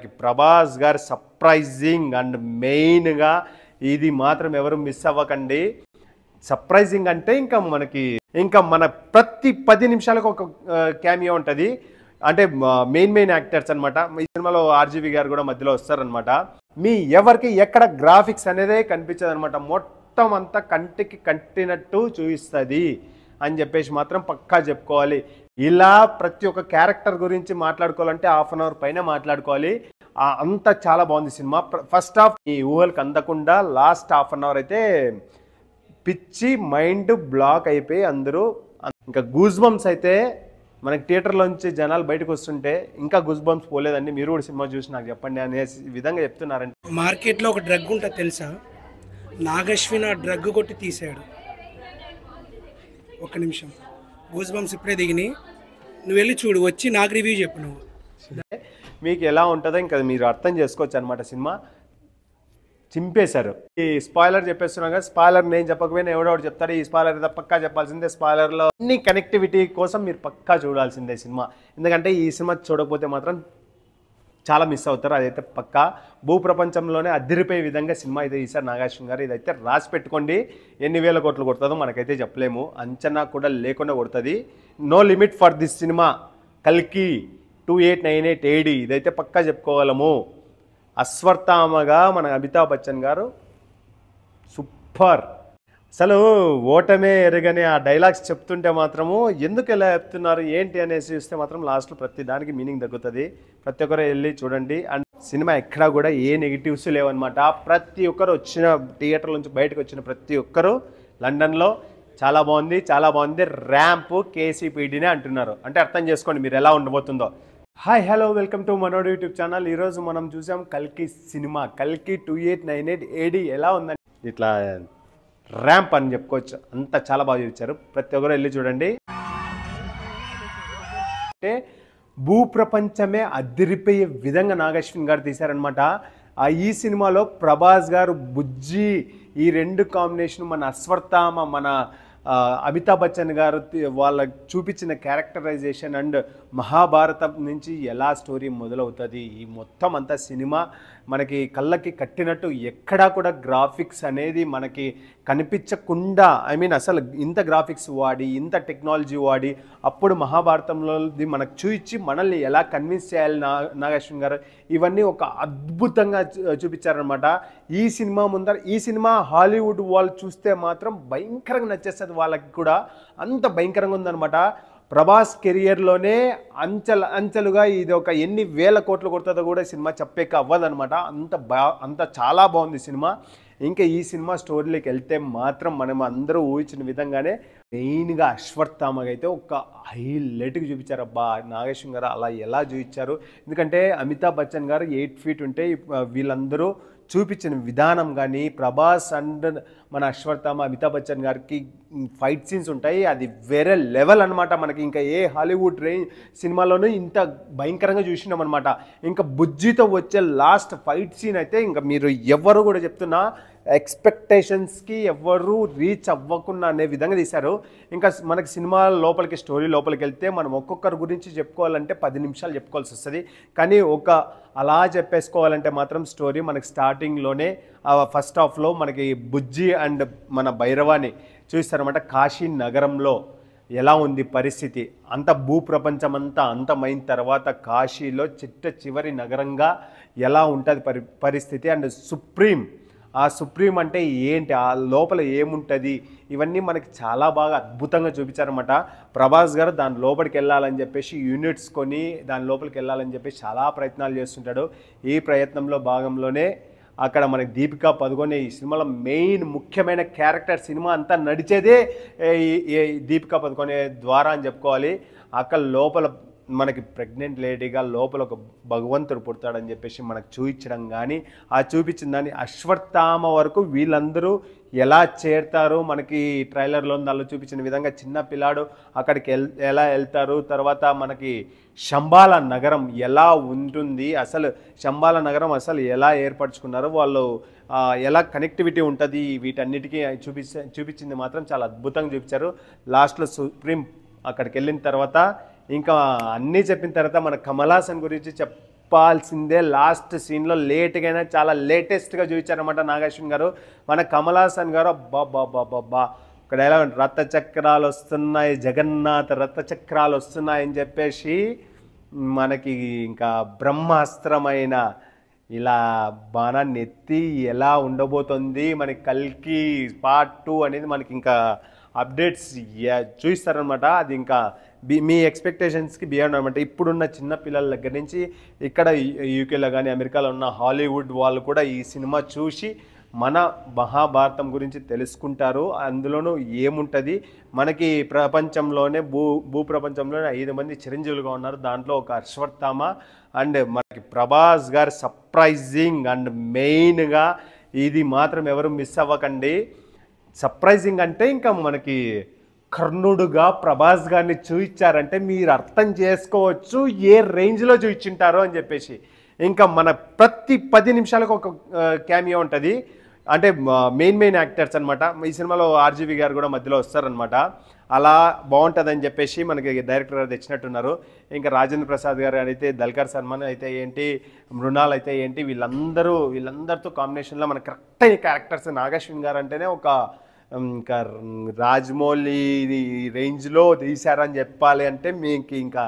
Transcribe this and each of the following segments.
ప్రభాస్ గారు surprising and మెయిన్గా ఇది మాత్రం ఎవరు మిస్ అవ్వకండి. సర్ప్రైజింగ్ అంటే ఇంకా మన ప్రతి 10 నిమిషాలకు ఒక క్యామియో ఉంటుంది. అంటే మెయిన్ యాక్టర్స్ అనమాట. ఈ సినిమాలో ఆర్జీవి గారు కూడా మధ్యలో వస్తారనమాట. మీ ఎవరికి ఎక్కడ గ్రాఫిక్స్ అనేదే కనిపించదు అనమాట. మొత్తం అంతా కంటికి కట్టినట్టు చూపిస్తుంది అని చెప్పేసి మాత్రం పక్కా చెప్పుకోవాలి. ఇలా ప్రతి ఒక్క క్యారెక్టర్ గురించి మాట్లాడుకోవాలంటే హాఫ్ అన్ అవర్ పైన మాట్లాడుకోవాలి. అంత చాలా బాగుంది సినిమా. ఫస్ట్ హాఫ్ ఈ ఊహలకు అందకుండా లాస్ట్ హాఫ్ అన్ అవర్ అయితే పిచ్చి మైండ్ బ్లాక్ అయిపోయి అందరూ ఇంకా గూస్ బంప్స్ అయితే మనకి థియేటర్లోంచి జనాలు బయటకు వస్తుంటే ఇంకా గూస్ బంప్స్ పోలేదండి. మీరు కూడా సినిమా చూసి నాకు చెప్పండి అనే విధంగా చెప్తున్నారంటే. మార్కెట్లో ఒక డ్రగ్ ఉంటుంది తెలుసా, నాగశ్విన్ ఆ డ్రగ్ కొట్టి తీసాడు. ఒక్క నిమిషం, గూస్ బంప్స్ ఇప్పుడే దిగినాయి, నువ్వు వెళ్ళి చూడు, వచ్చి నాకు రివ్యూ చెప్పు. నువ్వు మీకు ఎలా ఉంటుందో ఇంకా మీరు అర్థం చేసుకోవచ్చు అనమాట. సినిమా చింపేశారు. ఈ స్పాయిలర్ చెప్పేస్తున్నాం కదా, స్పాయిలర్ నేను చెప్పకపోయినా ఎవడోడు చెప్తాడు. ఈ స్పాయిలర్ అయితే పక్కా చెప్పాల్సిందే. స్పాయిలర్లో అన్ని కనెక్టివిటీ కోసం మీరు పక్కా చూడాల్సిందే సినిమా. ఎందుకంటే ఈ సినిమా చూడకపోతే మాత్రం చాలా మిస్ అవుతారు. అదైతే పక్కా భూప్రపంచంలోనే అదిరిపోయే విధంగా సినిమా అయితే తీశారు నాగార్జున గారు. ఇదైతే రాసి పెట్టుకోండి. ఎన్ని వేల కోట్లు కొడుతుందో మనకైతే చెప్పలేము, అంచనా కూడా లేకుండా కొడుతుంది. No limit for this cinema. కల్కి 2898 AD ఇదైతే పక్కా చెప్పుకోగలము. అశ్వత్థామగా మన అమితాబ్ బచ్చన్ గారు సూపర్. అసలు ఓటమే ఎరగని ఆ డైలాగ్స్ చెప్తుంటే మాత్రము ఎందుకు ఎలా చెప్తున్నారు ఏంటి అనేసి చూస్తే మాత్రం లాస్ట్లో ప్రతి దానికి మీనింగ్ తగ్గుతుంది. ప్రతి ఒక్కరు వెళ్ళి చూడండి. అండ్ సినిమా ఎక్కడా కూడా ఏ నెగిటివ్స్ లేవన్నమాట. ప్రతి ఒక్కరు వచ్చిన థియేటర్ నుంచి బయటకు వచ్చిన ప్రతి ఒక్కరు లండన్లో చాలా బాగుంది ర్యాంప్ కేసీపీడీనే అంటున్నారు. అంటే అర్థం చేసుకోండి మీరు ఎలా ఉండబోతుందో. హాయ్ హలో వెల్కమ్ టు మనోడు యూట్యూబ్ ఛానల్. ఈరోజు మనం చూసాం కల్కి సినిమా. కల్కి 2898 AD ఎలా ఉందని ఇట్లా ర్యాంప్ అని చెప్పుకోవచ్చు. అంత చాలా బాగా చూపించారు. ప్రతి ఒక్కరు వెళ్ళి చూడండి. అంటే భూప్రపంచమే అదిరిపోయే విధంగా నాగశ్విన్ గారు తీశారనమాట. ఈ సినిమాలో ప్రభాస్ గారు, బుజ్జి ఈ రెండు కాంబినేషన్, మన అశ్వత్థామ, మన అమితాబ్ బచ్చన్ గారు వాళ్ళ చూపించిన క్యారెక్టరైజేషన్ అండ్ మహాభారతం నుంచి ఎలా స్టోరీ మొదలవుతుంది, ఈ మొత్తం అంతా సినిమా మనకి కళ్ళకి కట్టినట్టు. ఎక్కడా కూడా గ్రాఫిక్స్ అనేది మనకి కనిపించకుండా, అసలు ఇంత గ్రాఫిక్స్ వాడి ఇంత టెక్నాలజీ వాడి అప్పుడు మహాభారతంలోది మనకు చూపించి మనల్ని ఎలా కన్విన్స్ చేయాలి నాగార్జున గారు, ఇవన్నీ ఒక అద్భుతంగా చూపించారనమాట. ఈ సినిమా హాలీవుడ్ వాళ్ళు చూస్తే మాత్రం భయంకరంగా నచ్చేస్తుంది. వాళ్ళకి కూడా అంత భయంకరంగా ఉందన్నమాట. ప్రభాస్ కెరియర్లోనే అంచెలుగా ఇది ఒక ఎన్ని వేల కోట్లు కొడుతుందో కూడా సినిమా చెప్పేక అవ్వదనమాట. అంత చాలా బాగుంది సినిమా. ఇంకా ఈ సినిమా స్టోరీలోకి వెళ్తే మాత్రం మనం అందరూ ఊహించిన విధంగానే మెయిన్గా అశ్వత్థామగా అయితే ఒక హైలైట్గా చూపించారు. అబ్బా నాగేశ్వర గారు అలా ఎలా చూపించారు. ఎందుకంటే అమితాబ్ బచ్చన్ గారు 8 feet ఉంటే వీళ్ళందరూ చూపించిన విధానం కానీ, ప్రభాస్ అండ్ మన అశ్వత్థామ అమితాబ్ బచ్చన్ గారికి ఫైట్ సీన్స్ ఉంటాయి. అది వేరే లెవెల్ అనమాట. మనకి ఇంకా ఏ హాలీవుడ్ సినిమాలోనూ ఇంత భయంకరంగా చూసినాం అనమాట. ఇంకా బుజ్జితో వచ్చే లాస్ట్ ఫైట్ సీన్ అయితే ఇంకా మీరు ఎవరు కూడా చెప్తున్నా ఎక్స్పెక్టేషన్స్కి ఎవరు రీచ్ అవ్వకుండా అనే విధంగా తీశారు. ఇంకా మనకి సినిమా లోపలికి స్టోరీ లోపలికి వెళ్తే మనం ఒక్కొక్కరి గురించి చెప్పుకోవాలంటే 10 నిమిషాలు చెప్పుకోవాల్సి వస్తుంది. కానీ అలా చెప్పేసుకోవాలంటే మాత్రం స్టోరీ మనకి స్టార్టింగ్లోనే ఫస్ట్ హాఫ్లో మనకి బుజ్జి అండ్ మన భైరవాని చూస్తారన్నమాట. కాశీ నగరంలో ఎలా ఉంది పరిస్థితి, అంత భూప్రపంచం అంతా అంతమైన తర్వాత కాశీలో చివరి నగరంగా ఎలా ఉంటుంది పరిస్థితి. అండ్ సుప్రీం అంటే ఏంటి, ఆ లోపల ఏముంటుంది, ఇవన్నీ మనకి చాలా బాగా అద్భుతంగా చూపించారన్నమాట. ప్రభాస్ గారు దాని లోపలికి వెళ్ళాలని చెప్పేసి యూనిట్స్ కొని దాని లోపలికి వెళ్ళాలని చెప్పేసి చాలా ప్రయత్నాలు చేస్తుంటాడు. ఈ ప్రయత్నంలో భాగంలోనే అక్కడ మనకి దీపికా పదుకొనే ఈ సినిమాలో మెయిన్ ముఖ్యమైన క్యారెక్టర్. సినిమా అంతా నడిచేదే దీపికా పదుకొనే ద్వారా అని చెప్పుకోవాలి. అక్కడ లోపల మనకి ప్రెగ్నెంట్ లేడీగా లోపల ఒక భగవంతుడు పుడతాడని చెప్పేసి మనకు చూపించడం కానీ, ఆ చూపించిన దాన్ని అశ్వత్థామ వరకు వీళ్ళందరూ ఎలా చేరుతారు, మనకి ట్రైలర్లో దానిలో చూపించిన విధంగా చిన్న పిల్లాడు అక్కడికి ఎలా వెళ్తారు, తర్వాత మనకి శంబాల నగరం ఎలా ఉంటుంది, అసలు శంబాల నగరం అసలు ఎలా ఏర్పరచుకున్నారు, వాళ్ళు ఎలా కనెక్టివిటీ ఉంటుంది, వీటన్నిటికీ చూపించింది మాత్రం చాలా అద్భుతంగా చూపించారు. లాస్ట్లో సుప్రీం అక్కడికి వెళ్ళిన తర్వాత ఇంకా అన్నీ చెప్పిన తర్వాత మన కమల్ హాసన్ గురించి చెప్పాల్సిందే. లాస్ట్ సీన్లో లేట్గా అయినా చాలా లేటెస్ట్గా చూపించారనమాట నాగార్జున గారు. మన కమల్ హాసన్ గారు అబ్బా ఇక్కడ ఎలా రథచక్రాలు వస్తున్నాయి, జగన్నాథ రథచక్రాలు వస్తున్నాయని చెప్పేసి మనకి ఇంకా బ్రహ్మాస్త్రమైన ఇలా బాణాన్ని ఎత్తి ఎలా ఉండబోతుంది మనకి కల్కి పార్ట్ 2 అనేది మనకి ఇంకా అప్డేట్స్ చూపిస్తారనమాట. అది ఇంకా మీ ఎక్స్పెక్టేషన్స్కి బియాండ్ అనమాట. ఇప్పుడున్న చిన్న పిల్లల దగ్గర నుంచి ఇక్కడ యూకేలో కానీ అమెరికాలో ఉన్న హాలీవుడ్ వాళ్ళు కూడా ఈ సినిమా చూసి మన మహాభారతం గురించి తెలుసుకుంటారు. అందులోనూ ఏముంటుంది, మనకి ప్రపంచంలోనే భూప్రపంచంలోనే 5 మంది చిరంజీవులుగా ఉన్నారు. దాంట్లో ఒక అశ్వత్థామ అండ్ మనకి ప్రభాస్ గారు సర్ప్రైజింగ్ అండ్ మెయిన్గా ఇది మాత్రం ఎవరు మిస్ అవ్వకండి. సర్ప్రైజింగ్ అంటే ఇంకా మనకి కర్ణుడుగా ప్రభాస్ గారిని చూపించారంటే మీరు అర్థం చేసుకోవచ్చు ఏ రేంజ్లో చూపించుంటారో అని చెప్పేసి. ఇంకా మన ప్రతి 10 నిమిషాలకు ఒక క్యామియో ఉంటుంది. అంటే మెయిన్ యాక్టర్స్ అనమాట. ఈ సినిమాలో ఆర్జీవి గారు కూడా మధ్యలో వస్తారనమాట. అలా బాగుంటుందని చెప్పేసి మనకి డైరెక్టర్ గారు తెచ్చినట్టున్నారు. ఇంకా రాజేంద్ర ప్రసాద్ గారు అయితే, దల్కర్ సల్మాన్ అయితే ఏంటి, మృణాల్ అయితే ఏంటి, వీళ్ళందరితో కాంబినేషన్లో మన కరెక్ట్ అయిన క్యారెక్టర్స్. నాగార్జున గారు అంటేనే ఒక ఇంకా రాజమౌళి రేంజ్లో తీశారని చెప్పాలి అంటే మీకు ఇంకా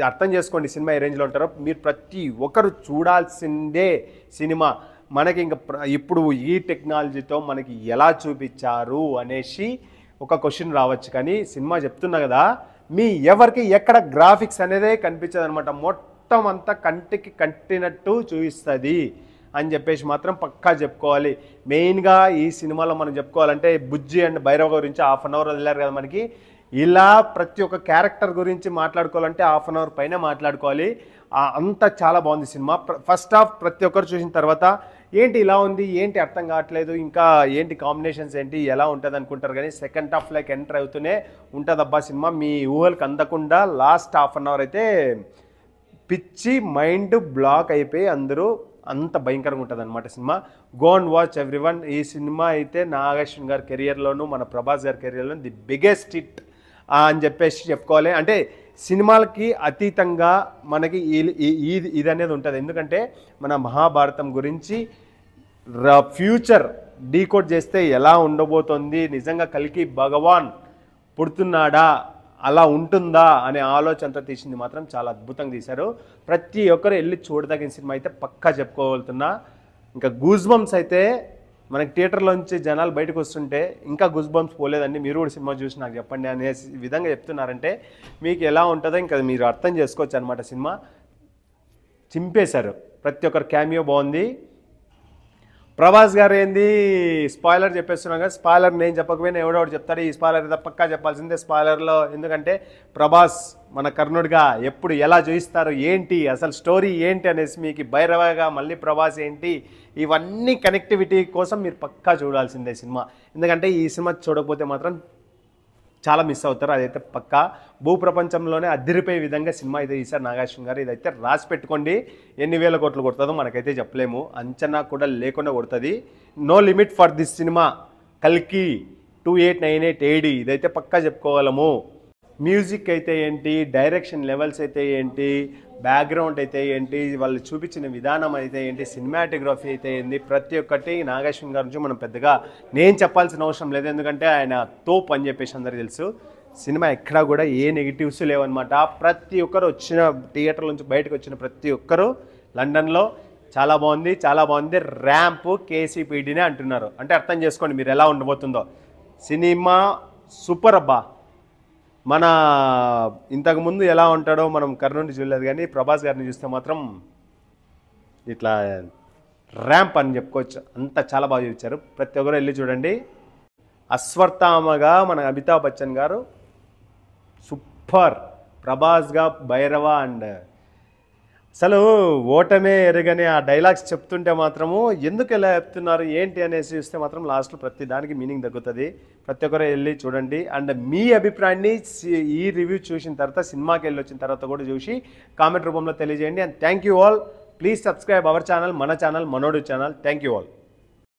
అర్థం చేసుకోండి సినిమా ఏ రేంజ్లో ఉంటారో. మీరు ప్రతి ఒక్కరు చూడాల్సిందే సినిమా. మనకి ఇంకా ఇప్పుడు ఈ టెక్నాలజీతో మనకి ఎలా చూపించారు అనేసి ఒక క్వశ్చన్ రావచ్చు, కానీ సినిమా చెప్తున్నా కదా మీ ఎవరికి ఎక్కడ గ్రాఫిక్స్ అనేదే కనిపించదు అనమాట. మొత్తం అంతా కంటికి కట్టినట్టు చూపిస్తుంది అని చెప్పేసి మాత్రం పక్కా చెప్పుకోవాలి. మెయిన్గా ఈ సినిమాలో మనం చెప్పుకోవాలంటే బుజ్జి అండ్ భైరవ గురించి 1/2 అవర్ వదిలేరు కదా మనకి. ఇలా ప్రతి ఒక్క క్యారెక్టర్ గురించి మాట్లాడుకోవాలంటే 1/2 అవర్ పైన మాట్లాడుకోవాలి. అంతా చాలా బాగుంది సినిమా. ఫస్ట్ హాఫ్ ప్రతి ఒక్కరు చూసిన తర్వాత ఏంటి ఇలా ఉంది, ఏంటి అర్థం కావట్లేదు, ఇంకా ఏంటి కాంబినేషన్స్ ఏంటి, ఎలా ఉంటుంది అనుకుంటారు. కానీ సెకండ్ హాఫ్ లైక్ ఎంటర్ అవుతూనే ఉంటుంది అబ్బా సినిమా. మీ ఊహలకు అందకుండా లాస్ట్ 1/2 అవర్ అయితే పిచ్చి మైండ్ బ్లాక్ అయిపోయి అందరూ అంత భయంకరంగా ఉంటుంది అనమాట cinema. Go and watch everyone. ఈ సినిమా అయితే నాగార్జున గారి కెరియర్లోను మన ప్రభాస్ గారి కెరియర్లోను ది బిగ్గెస్ట్ హిట్ అని చెప్పేసి చెప్పుకోవాలి. అంటే సినిమాలకి అతీతంగా మనకి ఇది అనేది ఉంటుంది. ఎందుకంటే మన మహాభారతం గురించి ఫ్యూచర్ డీకోడ్ చేస్తే ఎలా ఉండబోతోంది, నిజంగా కల్కి భగవాన్ పుడుతున్నాడా, అలా ఉంటుందా అనే ఆలోచనతో తీసింది మాత్రం చాలా అద్భుతంగా తీశారు. ప్రతి ఒక్కరు వెళ్ళి చూడదగిన సినిమా అయితే పక్కా చెప్పుకోగలుగుతున్నా. ఇంకా గూస్ బంప్స్ అయితే మనకి థియేటర్లోంచి జనాలు బయటకు వస్తుంటే ఇంకా గూస్ బంప్స్ పోలేదండి. మీరు కూడా సినిమా చూసి నాకు చెప్పండి అనే విధంగా చెప్తున్నారంటే మీకు ఎలా ఉంటుందో ఇంకా మీరు అర్థం చేసుకోవచ్చు అనమాట. సినిమా చింపేశారు. ప్రతి ఒక్కరు క్యామియో బాగుంది. ప్రభాస్ గారు ఏంది స్పాయిలర్ చెప్పేస్తున్నాం కదా, స్పాయిలర్ నేను చెప్పకపోయినా ఎవడోడు చెప్తాడు. ఈ స్పాయిలర్ పక్కా చెప్పాల్సిందే స్పాయిలర్లో. ఎందుకంటే ప్రభాస్ మన కర్ణుడిగా ఎప్పుడు ఎలా చూపిస్తారు, ఏంటి అసలు స్టోరీ ఏంటి అనేసి మీకు భైరవగా మళ్ళీ ప్రభాస్ ఏంటి, ఇవన్నీ కనెక్టివిటీ కోసం మీరు పక్కా చూడాల్సిందే సినిమా. ఎందుకంటే ఈ సినిమా చూడకపోతే మాత్రం చాలా మిస్ అవుతారు. అదైతే పక్కా. భూప్రపంచంలోనే అదిరిపోయే విధంగా సినిమా అయితే తీశారు నాగార్జున గారు. ఇదైతే రాసి పెట్టుకోండి. ఎన్ని వేల కోట్లు కొడుతుందో మనకైతే చెప్పలేము, అంచనా కూడా లేకుండా కొడుతుంది. No limit for this cinema కల్కి 2898 AD. ఇదైతే పక్కా చెప్పుకోగలము. మ్యూజిక్ అయితే ఏంటి, డైరెక్షన్ లెవెల్స్ అయితే ఏంటి, బ్యాక్గ్రౌండ్ అయితే ఏంటి, వాళ్ళు చూపించిన విధానం అయితే ఏంటి, సినిమాటోగ్రఫీ అయితే ఏంటి, ప్రతి ఒక్కటి నాగార్జున గారి నుంచి మనం పెద్దగా నేను చెప్పాల్సిన అవసరం లేదు. ఎందుకంటే ఆయన తోపు అని చెప్పేసి అందరికీ తెలుసు. సినిమా ఎక్కడా కూడా ఏ నెగిటివ్స్ లేవన్నమాట. ప్రతి ఒక్కరు వచ్చిన థియేటర్ నుంచి బయటకు వచ్చిన ప్రతి ఒక్కరు లండన్లో చాలా బాగుంది, చాలా బాగుంది, ర్యాంప్ కేసీపీడీనే అంటున్నారు. అంటే అర్థం చేసుకోండి మీరు ఎలా ఉండబోతుందో. సినిమా సూపర్ అబ్బా. మన ఇంతకుముందు ఎలా ఉంటాడో మనం కర్ణుడిని చూడలేదు, కానీ ప్రభాస్ గారిని చూస్తే మాత్రం ఇట్లా ర్యాంప్ అని చెప్పుకోవచ్చు. అంత చాలా బాగా చూపించారు. ప్రతి ఒక్కరు వెళ్ళి చూడండి. అశ్వత్థామగా మన అమితాబ్ బచ్చన్ గారు సూపర్, ప్రభాస్గా భైరవ అండ్ అసలు ఓటమే ఎరగని ఆ డైలాగ్స్ చెప్తుంటే మాత్రము ఎందుకు ఎలా చెప్తున్నారు ఏంటి అనేసి చూస్తే మాత్రం లాస్ట్లో ప్రతి దానికి మీనింగ్ తగ్గుతుంది. ప్రతి ఒక్కరు వెళ్ళి చూడండి. అండ్ మీ అభిప్రాయాన్ని ఈ రివ్యూ చూసిన తర్వాత సినిమాకి వెళ్ళి వచ్చిన తర్వాత కూడా చూసి కామెంట్ రూపంలో తెలియజేయండి. And thank you all. Please subscribe our channel, మన ఛానల్ మనోడు ఛానల్. Thank you all.